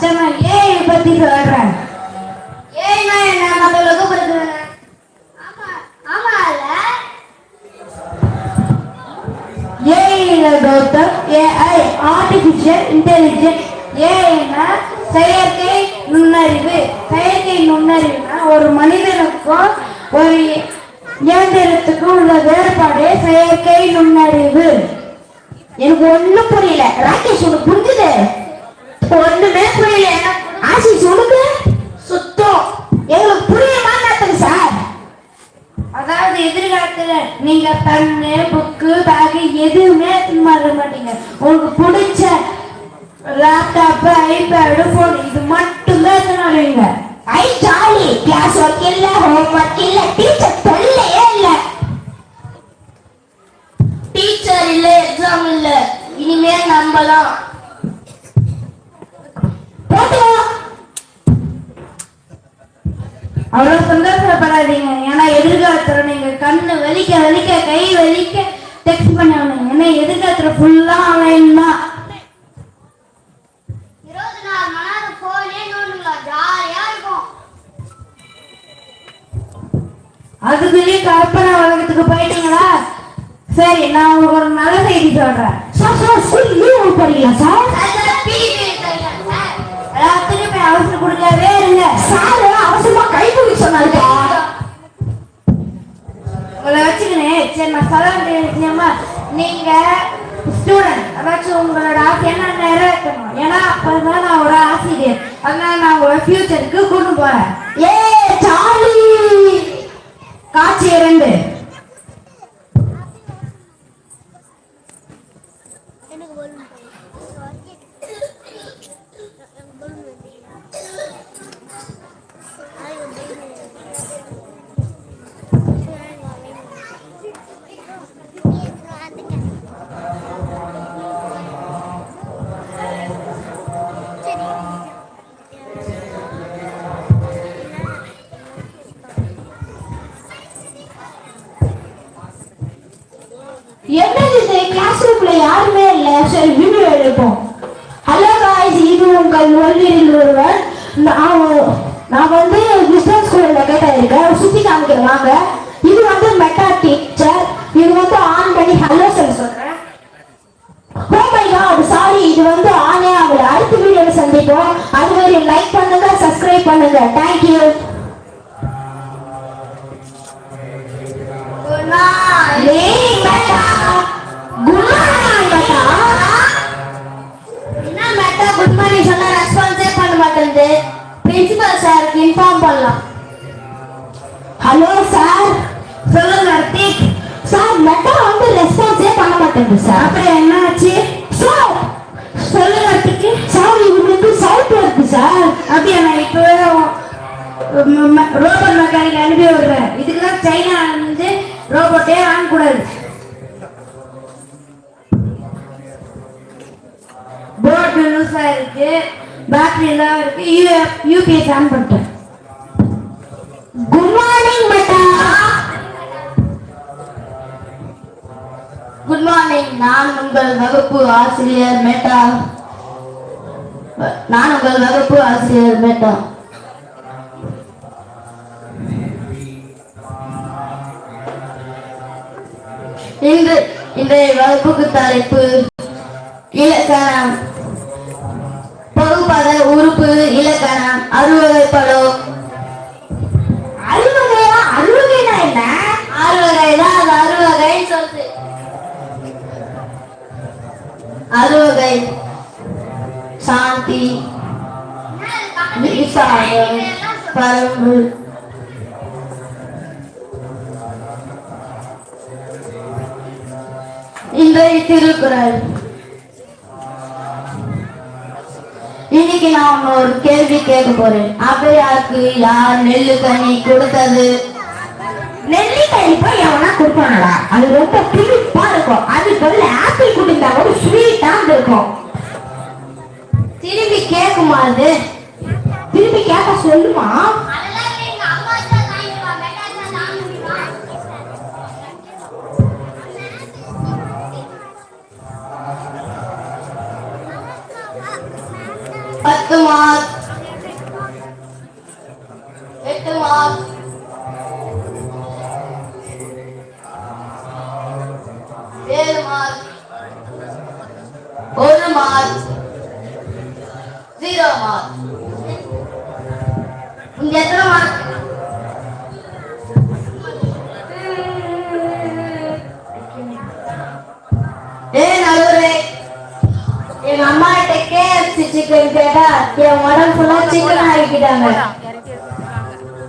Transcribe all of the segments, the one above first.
சரி நான் ஏஐ பத்தி சொல்றேன். ஏஐனா என்ன மக்களுக்கு புரியுது? ஏஐல டாக்டர் ஏஐ ஆர்டிபிஷியல் இன்டெலிஜென்ஸ். ஏஐனா செயற்கை நுண்ணறிவு. செயற்கை நுண்ணறிவுனா ஒரு மனிதனுக்கும் ஒரு இயந்திரத்துக்கும் உள்ள வேறுபாடு செயற்கை நுண்ணறிவு. எனக்கு ஒண்ணும் புரியல. ராகேஷ் உனக்கு புரிஞ்சுது? ஒண்ணுமே புரியல. ஆசிஷ் உனக்கு சுத்தம் எங்களுக்கு புரிய மாட்டாங்க சார். அதாவது எதிர்காலத்துல நீங்க பென்னு புக்கு பேக் எதுவுமே மாற மாட்டீங்க. உங்களுக்கு பிடிச்ச லேப்டாப் ஐபேடு போன் இது மட்டும்தான் எடுத்துனாலுங்க. ஐ ஜாலி. கிளாஸ் ஒர்க் இல்ல, ஹோம் ஒர்க் இல்ல, டீச்சர் தொல்லையே இல்ல. டீச்சர் இல்ல, எக்ஸாம் இல்ல. இனிமே நம்பலாம். அவ்வளவு சந்தோஷப்படாதீங்க. ஏன்னா எதிர்காலத்துல நீங்க கண்ணு வலிக்க வலிக்க கை வலிக்க டெக்ஸ்ட் பண்ணணும். ஏன்னா எதிர்காலத்துல ஃபுல்லா ஆன்லைன் தான். 24 மணி நேரம் போனே நோண்டுங்களா, ஜாலியா இருக்கும். அதுக்குள்ளே கற்பனை உலகத்துக்கு போயிட்டீங்களா? சரி, நான் உங்களுக்கு ஒரு நல்ல செய்தி சொல்றேன். சார் ஸ்கூல் லீவ் போறீங்களா சார்? திருப்பி அவசரம் கொடுக்கவே இருங்க சார். அவசரமா கை பிடிக்க சொன்னாங்க உங்களை வச்சுக்கினேன். சரி நான் சொல்ல வேண்டியமா, நீங்க ஸ்டூடெண்ட் அதாச்சும் உங்களோட ஆசை என்ன நிறைவேற்றணும். ஏன்னா அப்பதான் நான் ஒரு ஆசிரியர். அதனால நான் உங்களோட ஃபியூச்சருக்கு கொண்டு போறேன். ஏ சாலி. காட்சி 2. என்னது கிளாஸ் ரூம்ல யாருமே இல்ல. சரி வீடியோ எடுப்போம். ஹலோ காய்ஸ், இது உங்கள் ஒல்லியில் ஒருவர். நான் வந்து பிசினஸ் ஸ்கூல்ல கேட்டா இருக்கேன். சுத்தி காமிக்கிறேன் வாங்க. இது வந்து மெட்டா டீச்சர். இது வந்து ஆன் பண்ணி ஹலோ சொல்றேன். ஓ மை காட் சாரி, இது வந்து ஆனே ஆகல. அடுத்த வீடியோல சந்திப்போம். அது மாதிரி லைக் பண்ணுங்க, சப்ஸ்கிரைப் பண்ணுங்க. Thank you. Good morning meta. Good morning meta. என்ன மெட்டா குட் மார்னிங் சொன்னா ரெஸ்பான்ஸே பண்ண மாட்டேங்குது. பிரின்சிபல் சாருக்கு இன்ஃபார்ம் பண்ணலாம். Hello sir. சொல்லுங்க ரித்திக். சார் மெட்டா வந்து ரெஸ்பான்ஸே பண்ண மாட்டேங்குது சார். அப்புறம் என்ன ஆச்சு சார்? சொல்லுங்க ரித்திக். சார் இவருக்கு வந்து சவுண்ட் வருது சார். அப்படியே நான் இப்பவே ரோபோட் மெக்கானிக் அனுப்பி விடுறேன். இதுக்குதான் சைனா வந்து ரோபோட்டே ஆன் கூடாது. போர்டு லூஸா இருக்கு, பேட்டரி எல்லாம் இருக்கு. யூபிஎஸ் ஆன் பண்ணிட்டேன். Good morning meta. Good morning. நான் உங்கள் வகுப்பு ஆசிரியர் மெட்டா. இன்றைய வகுப்புக்கு தலைப்பு இலக்கணம். பகுபத உறுப்பு இலக்கணம். அறுவகைப்படும். அறுவகையா? அறுவகைனா என்ன? அறுவகைதான். அது அறுவகை சொல்லுது. அறுவகை சாந்தி, விசாரம், பரம்பு. இன்றைய திருக்குறள். இன்னைக்கு நான் ஒரு கேள்வி கேட்க போறேன். அவையாருக்கு யார் நெல்லுக்கனி கொடுத்தது? நெல்லிக்காய் போய் எவனா கொடுப்பானடா? அது ரொம்ப புளிப்பா இருக்கும். அது பதில் ஆப்பிள் கொடுத்தா கூட ஸ்வீட்டா இருக்கும். திரும்பி கேட்குமா? அது திரும்பி கேட்க சொல்லுமா? 10 mark 8 mark 7 mark 1 mark 0 mark இங்க எத்தனை மார்க் நடுவரே எங்க அம்மா கிட்ட KFC சிக்கன் கேட்டா என் உடம்பு ஃபுல்லா சிக்கன் ஆகிக்கிட்டாங்க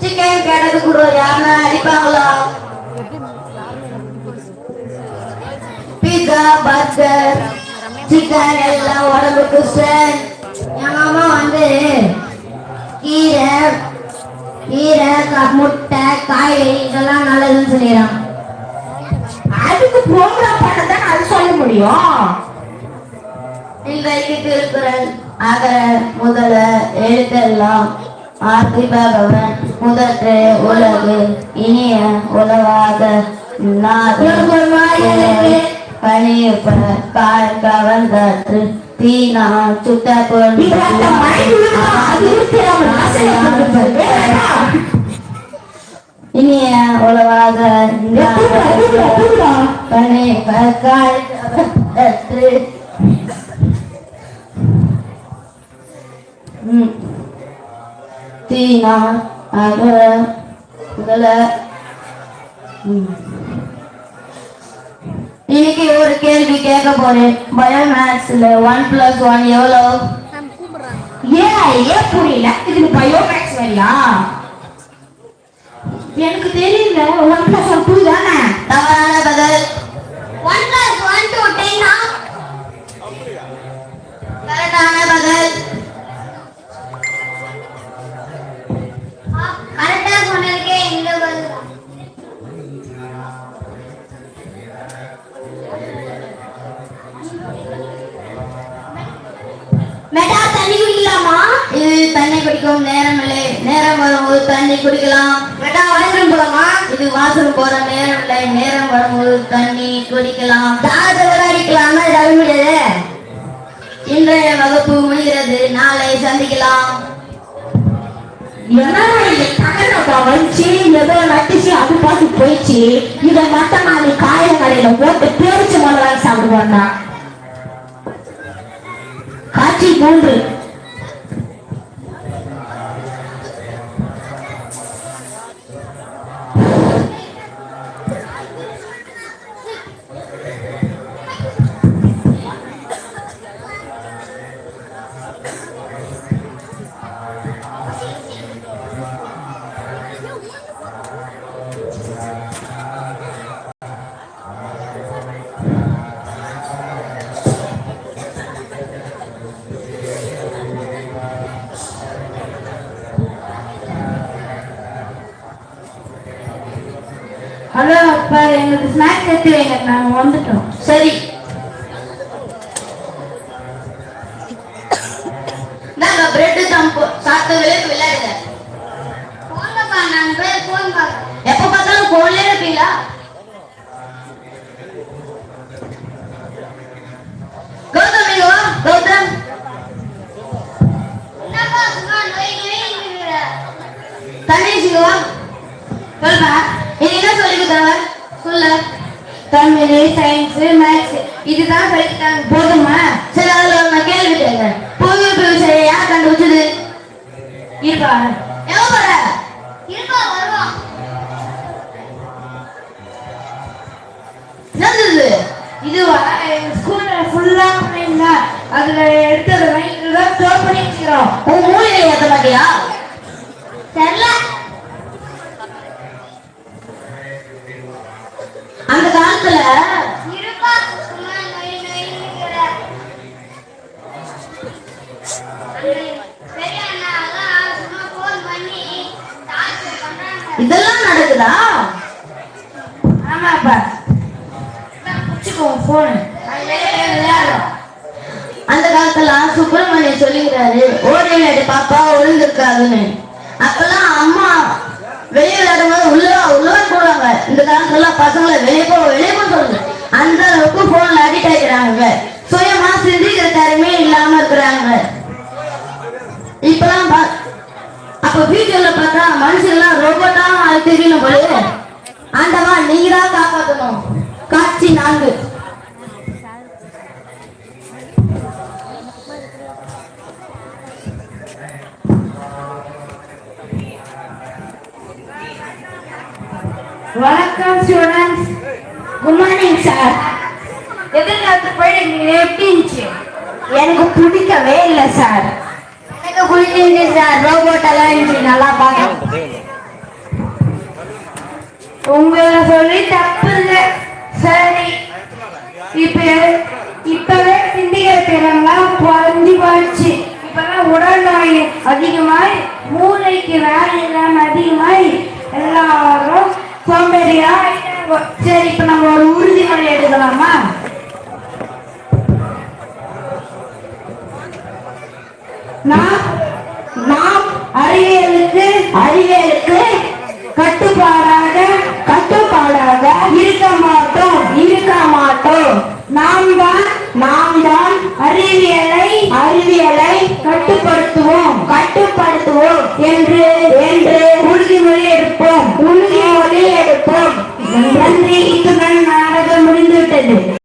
சிக்கன் கேட்டது கூட யாருன்னா அடிப்பாங்களா பீஸா பர்கர் சிக்கன் எல்லாம் உடம்புக்கு எங்க அம்மா வந்து கீரை முட்டை காய்கறி இதெல்லாம் நல்லதுன்னு சொல்லிடுறாங்க அதுக்கு ப்ரோக்ராம் பண்ணதான் அது சொல்ல முடியும் இன்றைக்கு திருக்குறள் அகர முதல எழுத்தெல்லாம் ஆர்த்தி பகவன் முதற்றே உலகு இனிய உலவாக பணியப்ப கால் கவர்ந்தற்று தீனா சுட்ட பொருள் இனிய உலவாக பணியப்ப கால் கவர்ந்தற்று தீனா அகர முதல இன்னைக்கு ஒரு கேள்வி கேட்க போறேன் பயோமேக்ஸ்ல 1+1 எவ்வளவு ஏன் புரியல இதுக்கு பயோமேக்ஸ் வரியா எனக்கு தெரியல 1+1 2 தானே தவறான பதில் 1+1 10 கரெக்டான பதில் கரெக்டா சொன்னதுக்கே இந்த பதில் மேடா தண்ணி குடிக்கலாமா இது தண்ணி குடிக்கும் நேரம் இல்லை நேரம் வரும்போது தண்ணி குடிக்கலாம் மேடா வாஷ்ரூம் போலாமா இது வாஷ்ரூம் போற நேரம் இல்லை நேரம் வரும்போது தண்ணி குடிக்கலாம் தாகத்தை அடிக்கலாமா தவிர முடியாது இன்றைய வகுப்பு முடிகிறது நாளை சந்திக்கலாம் வந்துச்சு ஏதோ நட்டுச்சு அது பார்த்து போயிடுச்சு இதை மட்டும் நாளை காய கடையில போட்டு பேரிச்சு முதலாக சாப்பிடுவாங்க காட்சி 3 ஹலோ அப்பா எங்களுக்கு ஸ்நாக்ஸ் எடுத்து வைங்க நாங்க வந்துட்டோம் சரி நாங்க பிரெட் தம்பு சாப்பிட்டவங்களே விளையாடுங்க போங்கப்பா நாங்க போய் போன் பார்க்க எப்ப பார்த்தாலும் போன்லயே இருப்பீங்களா கௌதம் நீங்க வா கௌதம் என்னப்பா சும்மா நோய் நோய் தண்ணி வா சொல்லுப்பா இது என்ன சொல்லி கொடுத்தாங்க சொல்ல தமிழ் சயின்ஸ் மேத்ஸ் இதுதான் சொல்லிட்டாங்க போதுமா சரி அதுல நான் கேள்வி கேட்கிறேன் புவியீர்ப்பு விசையை யார் கண்டுபிடிச்சது இருப்பா எவ்வளோ போற இருப்பா வருவான் என்னது இதுவா எங்க ஸ்கூல்ல ஃபுல்லா இல்ல அதுல எடுத்தது லைன்ல ஸ்டோர் பண்ணி வச்சிரோம் உன் மூளையில ஏத்த மாட்டியா தெரியல அந்த காலத்துல இதெல்லாம் நடக்குதா ஆமாப்பா போன் அந்த காலத்துல சுப்பிரமணியன் சொல்லிக்கிறாரு ஓடி விளையாட்டு பாப்பா ஒழுங்கிருக்காதுன்னு அப்பெல்லாம் அம்மா வெளியே விளையாடும் போது உள்ளவா போடுவாங்க இந்த காலத்துல பசங்களை வெளியே போ சொல்லுங்க அந்த அளவுக்கு போன்ல அடிக்ட் ஆகிக்கிறாங்க சுயமா சிந்திக்கிற திறமே இல்லாம இருக்கிறாங்க அப்ப ஃபியூச்சர்ல பார்த்தா மனுஷன்லாம் ரோபோட்டா தெரியணும் போல. ஆண்டவா நீங்க தான் காப்பாற்றணும். காட்சி 4. வணக்கம் ஸ்டூடெண்ட்ஸ். Good morning sir. எதிர்காலத்து போயிட்டு எப்படி இருந்துச்சு? எனக்கு பிடிக்கவே இல்லை சார். எனக்கு பிடிச்சிருந்துச்சு சார். ரோபோட் எல்லாம் இருந்துச்சு, நல்லா பார்க்கணும். உங்களை சொல்லி தப்பு இல்லை. சரி, இப்பவே சிந்திக்கிற திறன்லாம் குறைஞ்சி போயிடுச்சு. இப்பெல்லாம் உடல் நோய் அதிகமாய், மூளைக்கு வேலை இல்லாம அதிகமாய் எல்லாரும் சோம்பேறியா. சரி, இப்ப நம்ம ஒரு உறுதிமொழி எடுக்கலாமா? நாம் அறிவியலுக்கு கட்டுப்பாடாக இருக்க மாட்டோம். நாம் தான் அறிவியலை கட்டுப்படுத்துவோம் என்று